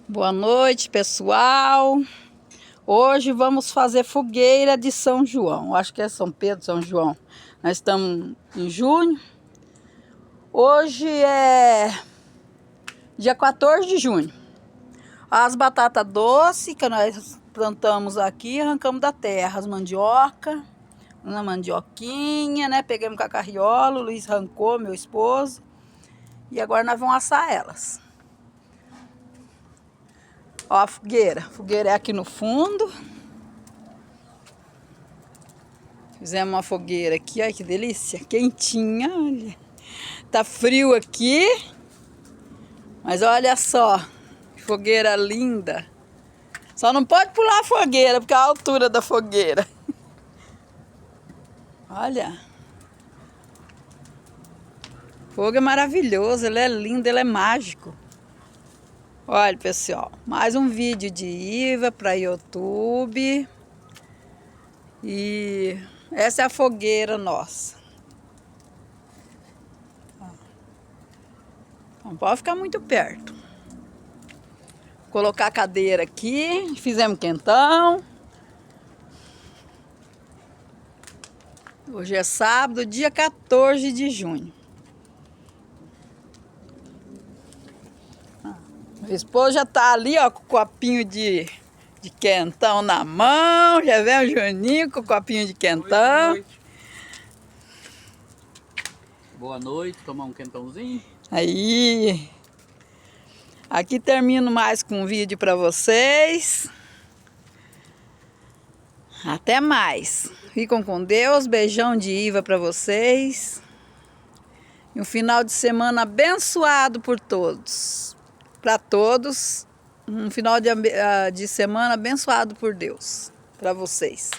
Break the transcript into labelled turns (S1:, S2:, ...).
S1: Boa noite, pessoal. Hoje vamos fazer fogueira de São João. Acho que é São Pedro, São João. Nós estamos em junho. Hoje é dia 14 de junho. As batatas doces que nós plantamos aqui, arrancamos da terra. As mandioca, uma mandioquinha, né? Pegamos com a carriola, o Luiz arrancou, meu esposo. E agora nós vamos assar elas. Ó a fogueira. A fogueira é aqui no fundo. Fizemos uma fogueira aqui, olha que delícia, quentinha, olha. Tá frio aqui, mas olha só, que fogueira linda. Só não pode pular a fogueira, porque é a altura da fogueira. Olha. O fogo é maravilhoso, ele é lindo, ele é mágico. Olha, pessoal, mais um vídeo de Iva para YouTube. E essa é a fogueira nossa. Não pode ficar muito perto. Vou colocar a cadeira aqui. Fizemos quentão. Hoje é sábado, dia 14 de junho. Meu esposo já tá ali, ó, com o copinho de quentão na mão. Já vem o Juninho com o copinho de quentão.
S2: Boa noite. Boa noite, tomar um quentãozinho.
S1: Aí. Aqui termino mais com um vídeo para vocês. Até mais. Ficam com Deus. Beijão de Iva para vocês. E um final de semana abençoado por todos. Para todos. Um final de semana abençoado por Deus. Para vocês.